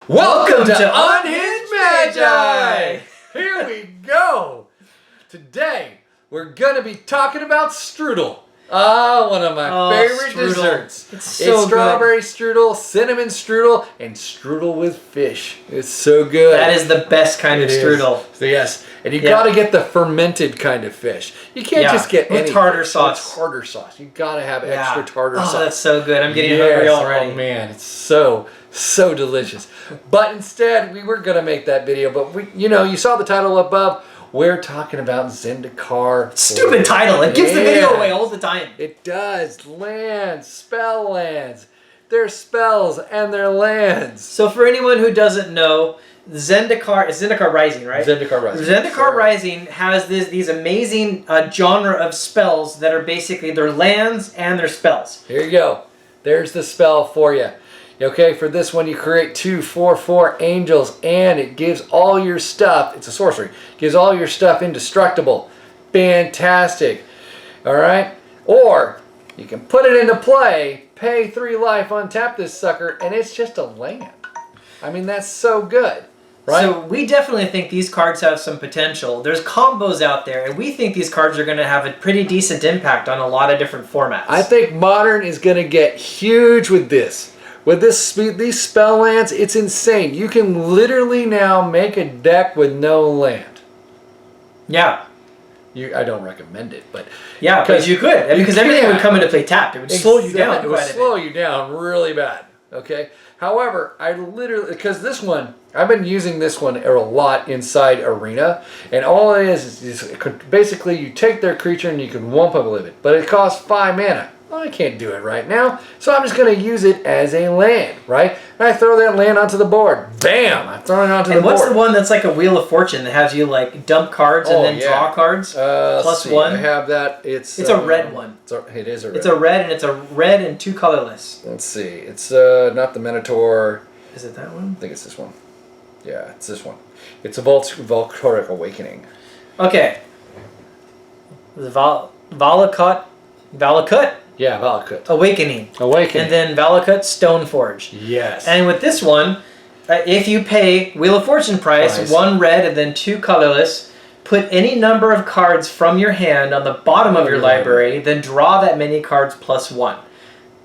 Welcome to Unhinged Magi! Here we go! Today, we're going to be talking about strudel. One of my favorite desserts. It's so strawberry strudel, cinnamon strudel, and strudel with fish. It's so good. That is the best kind of strudel. So yes, and you got to get the fermented kind of fish. You can't just get any tartar sauce. With tartar sauce. You got to have extra tartar sauce. Oh, that's so good. I'm getting hungry already. Oh man, it's so delicious. But instead, we were going to make that video, but you saw the title above. We're talking about Zendikar. Stupid title. It gives the video away all the time. It does. Lands, spell lands. They're spells and they're lands. So for anyone who doesn't know, Zendikar is Zendikar Rising, right? Zendikar Rising. Zendikar Rising has these amazing genre of spells that are basically their lands and their spells. Here you go. There's the spell for you. Okay, for this one you create 2 4/4 angels and it gives all your stuff, it's a sorcery, gives all your stuff indestructible. Fantastic. Alright? Or you can put it into play, pay 3 life, untap this sucker, and it's just a land. I mean, that's so good. Right? So we definitely think these cards have some potential. There's combos out there, and we think these cards are going to have a pretty decent impact on a lot of different formats. I think Modern is going to get huge with this. With these spell lands, it's insane. You can literally now make a deck with no land. Yeah. I don't recommend it, but yeah, because you could. Because everything would come into play tapped. It would slow you down. It would slow you down really bad. Okay. However, because this one, I've been using this one a lot inside Arena, and all it is basically you take their creature and you can wump up with it, but it costs 5 mana. Well, I can't do it right now, so I'm just going to use it as a land, right? And I throw that land onto the board. Bam! I'm throwing it onto the board. And what's the one that's like a Wheel of Fortune that has you like dump cards and then draw cards? +1. I have that. It's a red one. It is a red. It's a red, and it's a red and 2 colorless. Let's see. It's not the Minotaur. Is it that one? I think it's this one. Yeah, it's this one. It's a Volcoric Awakening. Okay. The Valakut. Yeah, Valakut. Awakening. And then Valakut Stoneforge. Yes. And with this one, if you pay Wheel of Fortune price, 1 red and then 2 colorless, put any number of cards from your hand on the bottom of your library, then draw that many cards +1.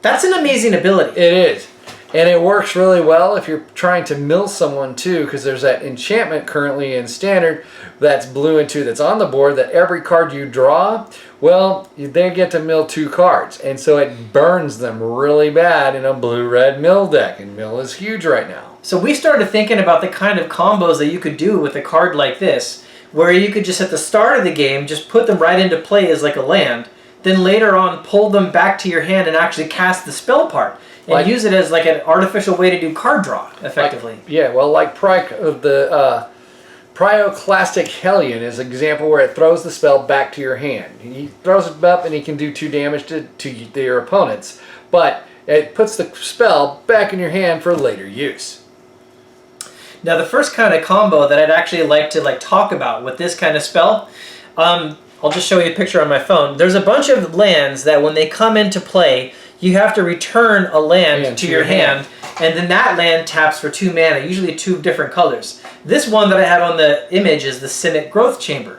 That's an amazing ability. It is. And it works really well if you're trying to mill someone too, because there's that enchantment currently in Standard that's blue and 2 that's on the board that every card you draw, well, they get to mill 2 cards. And so it burns them really bad in a blue-red mill deck. And mill is huge right now. So we started thinking about the kind of combos that you could do with a card like this, where you could just at the start of the game just put them right into play as like a land, then later on pull them back to your hand and actually cast the spell part. And use it as like an artificial way to do card draw, effectively. Like Pyroclastic Hellion is an example where it throws the spell back to your hand. He throws it up and he can do 2 damage to your opponents. But it puts the spell back in your hand for later use. Now the first kind of combo that I'd actually like to talk about with this kind of spell, I'll just show you a picture on my phone. There's a bunch of lands that when they come into play, you have to return a land to your hand, and then that land taps for 2 mana, usually 2 different colors. This one that I have on the image is the Civic Growth Chamber.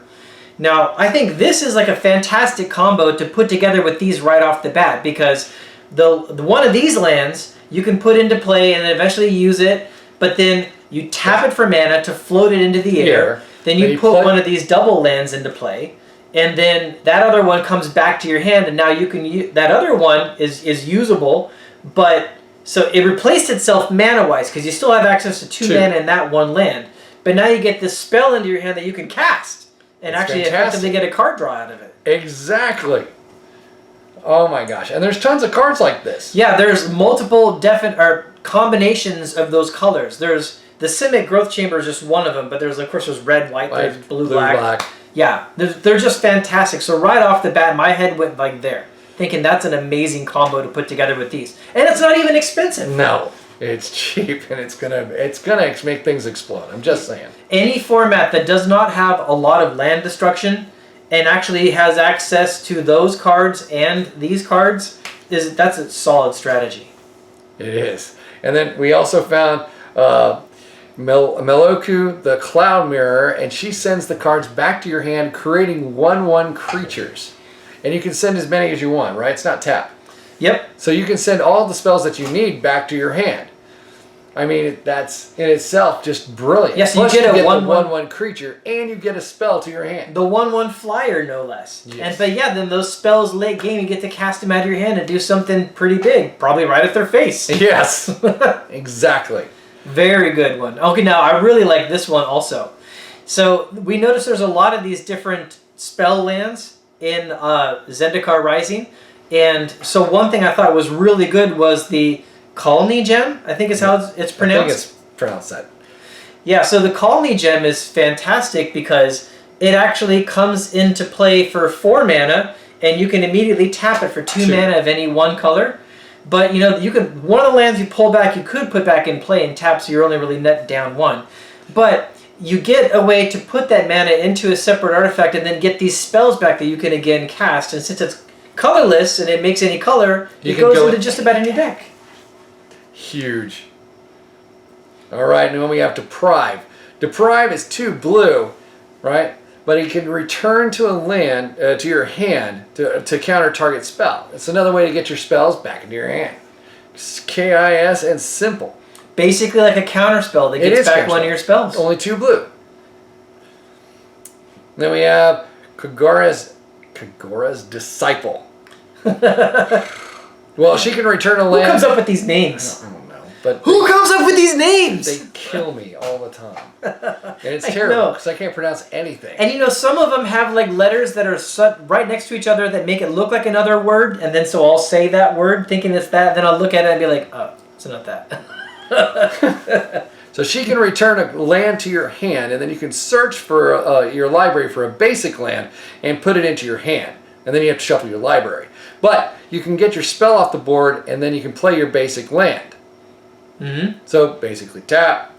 Now, I think this is like a fantastic combo to put together with these right off the bat, because the one of these lands you can put into play and then eventually use it, but then you tap it for mana to float it into the air. Then you put one of these double lands into play. And then that other one comes back to your hand, and now you can use that other one is usable, but so it replaced itself mana-wise because you still have access to 2 mana in that one land. But now you get this spell into your hand that you can cast and actually effectively get a card draw out of it. Exactly. Oh my gosh! And there's tons of cards like this. Yeah, there's multiple combinations of those colors. There's the Civic Growth Chamber is just one of them, but there's of course there's red, white, there's blue, black. Yeah, they're just fantastic. So right off the bat, my head went like there, thinking that's an amazing combo to put together with these, and it's not even expensive. No, it's cheap, and it's gonna make things explode. I'm just saying. Any format that does not have a lot of land destruction and actually has access to those cards and these cards that's a solid strategy. It is. And then we also found Meloku, the Cloud Mirror, and she sends the cards back to your hand, creating 1/1 creatures. And you can send as many as you want, right? It's not tap. Yep. So you can send all the spells that you need back to your hand. I mean, that's in itself just brilliant. Yes, Plus you get a the 1/1 1/1 creature, and you get a spell to your hand. The 1/1 flyer, no less. Yes. But yeah, then those spells late game, you get to cast them out of your hand and do something pretty big, probably right at their face. Yes, exactly. Very good one. Okay, now I really like this one also. So we notice there's a lot of these different spell lands in Zendikar Rising, and so one thing I thought was really good was the Colony Gem. I think is how it's pronounced. I think it's pronounced that. Yeah, so the Colony Gem is fantastic because it actually comes into play for 4 mana, and you can immediately tap it for 2 mana of any one color. But you know, you can one of the lands you pull back, you could put back in play and tap, so you're only really net down 1. But you get a way to put that mana into a separate artifact and then get these spells back that you can again cast. And since it's colorless and it makes any color, it goes into just about any deck. Huge. All right, and then we have Deprive. Deprive is 2 blue, right? But he can return to a land, to your hand, to counter target spell. It's another way to get your spells back into your hand. It's KIS and simple. Basically like a counter spell that gets back one of your spells. Only 2 blue. Then we have Kagura's Disciple. Well, she can return a land. Who comes up with these names? I don't know. But who comes up with these names? They kill me all the time. And it's terrible because I can't pronounce anything. And you know, some of them have like letters that are right next to each other that make it look like another word. And then so I'll say that word thinking it's that. Then I'll look at it and be like, oh, it's not that. So she can return a land to your hand, and then you can search for your library for a basic land and put it into your hand. And then you have to shuffle your library. But you can get your spell off the board, and then you can play your basic land. Mm-hmm. So basically tap,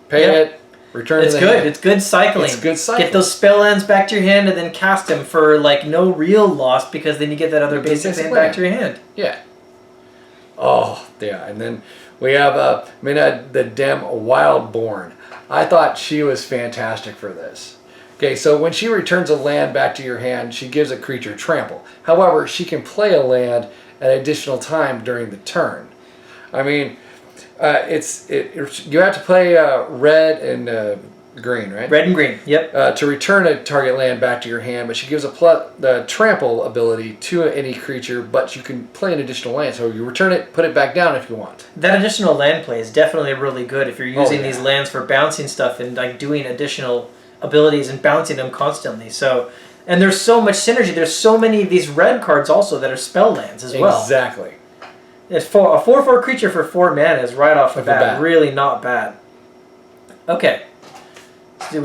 pay it, return to the hand. It's good cycling. It's good cycling. Get those spell lands back to your hand and then cast them for like no real loss because then you get that other basic land back to your hand. Yeah. Oh, yeah. And then we have Mina the Dem Wildborn. I thought she was fantastic for this. Okay, so when she returns a land back to your hand, she gives a creature trample. However, she can play a land at an additional time during the turn. I mean, you have to play red and green, right? Red and green, yep. To return a target land back to your hand, but she gives the trample ability to any creature, but you can play an additional land. So you return it, put it back down if you want. That additional land play is definitely really good if you're using these lands for bouncing stuff and like doing additional abilities and bouncing them constantly. So, and there's so much synergy. There's so many of these red cards also that are spell lands as well. Exactly. It's a 4/4 creature for 4 mana is right off the bat. Really not bad. Okay. I don't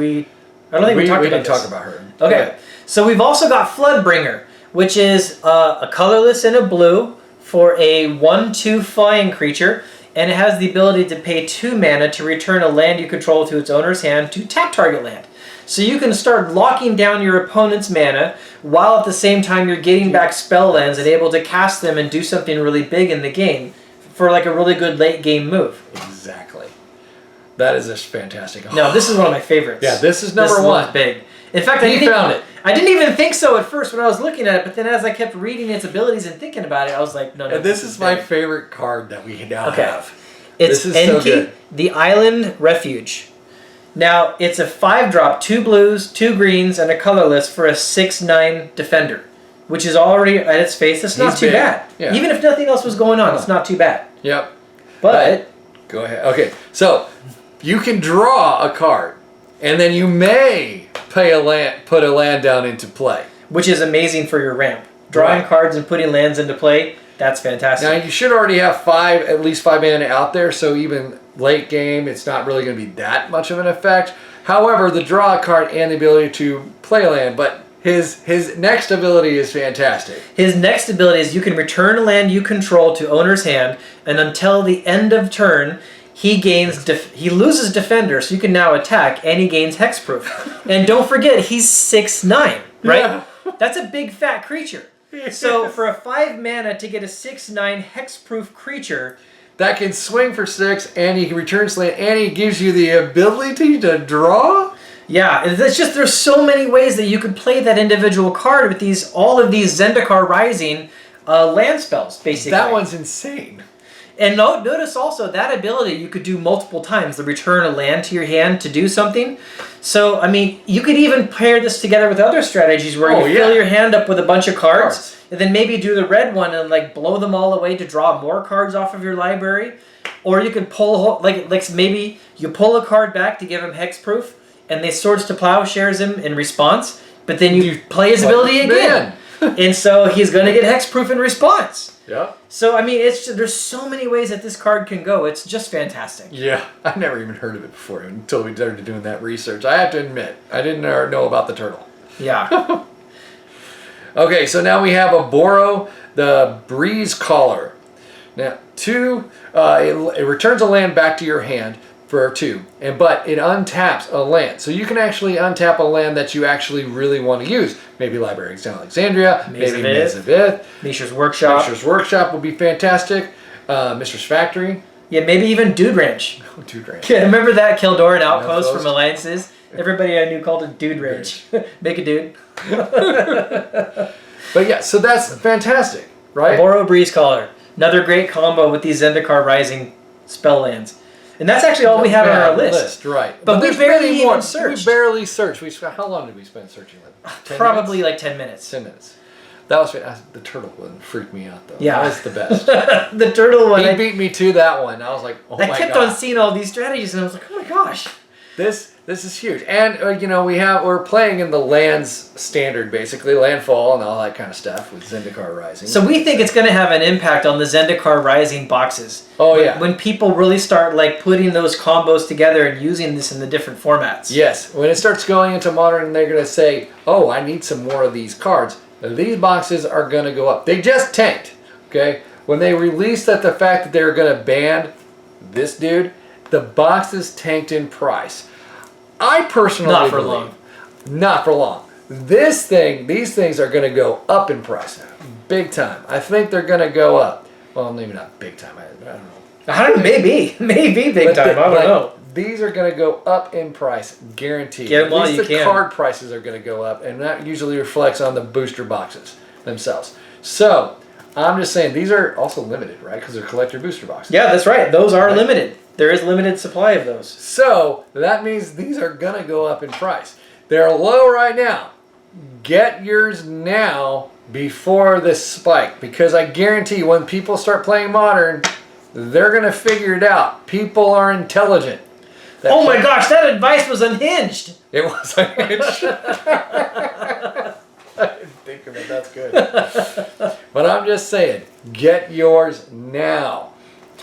think we didn't talk about her. Okay. So we've also got Floodbringer, which is a colorless and a blue for a 1/2 flying creature, and it has the ability to pay 2 mana to return a land you control to its owner's hand to tap target land. So you can start locking down your opponent's mana while at the same time you're getting back spell lands and able to cast them and do something really big in the game for like a really good late game move. Exactly. That is just fantastic. No, this is one of my favorites. Yeah, this is number 1. This big. In fact, I found it. I didn't even think so at first when I was looking at it, but then as I kept reading its abilities and thinking about it, I was like, no. And this is my favorite card that we now have. It's Enki, the Island Refuge. Now, it's a 5-drop, 2 blues, 2 greens, and a colorless for a 6/9 defender, which is already at its face. It's not too bad. Yeah. Even if nothing else was going on, it's not too bad. Yep. But go ahead. Okay, so you can draw a card, and then you may put a land down into play, which is amazing for your ramp. Drawing cards and putting lands into play. That's fantastic. Now, you should already have at least 5 mana out there, so even late game, it's not really going to be that much of an effect. However, the draw a card and the ability to play a land, but his next ability is fantastic. His next ability is you can return a land you control to owner's hand, and until the end of turn, he loses defender, so you can now attack, and he gains hexproof. And don't forget, he's 6/9, right? Yeah. That's a big fat creature. So for a 5 mana to get a 6/9 hexproof creature, that can swing for 6, and he returns land, and he gives you the ability to draw. Yeah, it's just there's so many ways that you could play that individual card with all of these Zendikar Rising land spells, basically. That one's insane. And notice also that ability you could do multiple times, the return a land to your hand to do something. So, I mean, you could even pair this together with other strategies where you fill your hand up with a bunch of cards, and then maybe do the red one and like blow them all away to draw more cards off of your library. Or you could pull, like maybe you pull a card back to give him hexproof, and they Swords to Plowshares him in response, but then you play his ability again. And so he's going to get hexproof in response. Yeah. So, I mean, there's so many ways that this card can go. It's just fantastic. Yeah. I never even heard of it before until we started doing that research. I have to admit, I didn't know about the turtle. Yeah. Okay, so now we have a Boro, the Breeze Caller. Now, 2, it returns a land back to your hand for 2, but it untaps a land. So you can actually untap a land that you actually really want to use. Maybe Library of Alexandria, maybe Maze of Ith. Mishra's Workshop. Mishra's Workshop would be fantastic. Mistress Factory. Yeah, maybe even Dude Ranch. Dude Ranch. Yeah, remember that Kildoran Outpost from Alliances? Everybody I knew called it Dude Ranch. Make a dude. But yeah, so that's fantastic, right? Boro Breeze Caller. Another great combo with these Zendikar Rising spell lands. And that's actually all we have on our list. Right. But we barely even searched. We barely searched. How long did we spend searching? Probably like 10 minutes. 10 minutes. That was the turtle one freaked me out though. Yeah, that was the best. The turtle one. He beat me to that one. I was like, oh my god. I kept on seeing all these strategies, and I was like, oh my gosh. This is huge, and we're playing in the lands standard, basically landfall and all that kind of stuff with Zendikar Rising. So we think it's going to have an impact on the Zendikar Rising boxes. Oh yeah, when people really start like putting those combos together and using this in the different formats. Yes, when it starts going into Modern, they're going to say, oh, I need some more of these cards. These boxes are going to go up. They just tanked. Okay, when they released the fact that they're going to ban this dude, the boxes tanked in price. I personally not for believe, long. Not for long. These things are going to go up in price, big time. I think they're going to go up. Well, maybe not big time. I don't know. Maybe big time. I don't know. These are going to go up in price, guaranteed. Get them while At least you the can. card prices are going to go up, and that usually reflects on the booster boxes themselves. So I'm just saying these are also limited, right? Because they're collector booster boxes. Yeah, that's right. Those are limited. There is limited supply of those. So that means these are going to go up in price. They're low right now. Get yours now before this spike, because I guarantee when people start playing Modern, they're going to figure it out. People are intelligent. Oh my gosh, that advice was unhinged. It was unhinged. I didn't think of it. That's good. But I'm just saying, get yours now.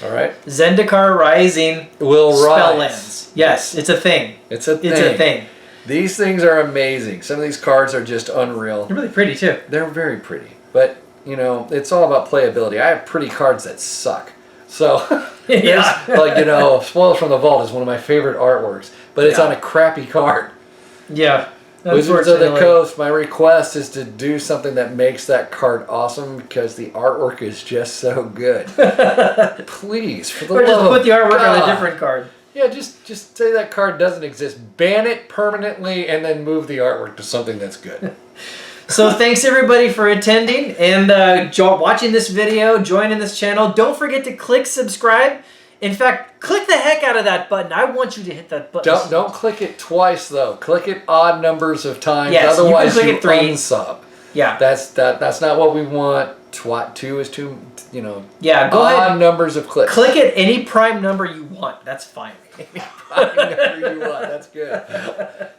All right? Zendikar Rising will spell rise. Lands. Yes, it's a thing. It's a thing. It's a thing. These things are amazing. Some of these cards are just unreal. They're really pretty too. They're very pretty. But, it's all about playability. I have pretty cards that suck. So, yeah. Spoils from the Vault is one of my favorite artworks. But it's on a crappy card. Yeah. Wizards of the Coast, my request is to do something that makes that card awesome, because the artwork is just so good. Please, for the love of God. Or just put the artwork on a different card. Yeah, just say that card doesn't exist. Ban it permanently and then move the artwork to something that's good. So thanks everybody for attending and watching this video, joining this channel. Don't forget to click subscribe. In fact, click the heck out of that button. I want you to hit that button. Don't click it twice though. Click it odd numbers of times. Yes, otherwise you can click it 3. unsub. Yeah. That's not what we want. 2 is too, Yeah, go odd ahead. numbers of clicks. Click it any prime number you want. That's fine. Any prime number you want. That's good.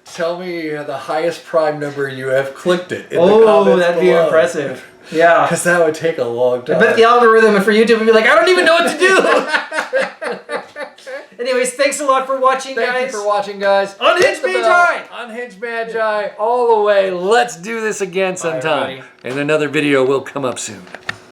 Tell me the highest prime number you have clicked it in the comments that'd be below. impressive. Yeah. Because that would take a long time. I bet the algorithm for YouTube would be like, I don't even know what to do. Anyways, thanks a lot for watching, guys. Thank you for watching, guys. Unhinged Magi! Unhinged Magi all the way. Let's do this again sometime. Bye, and another video will come up soon.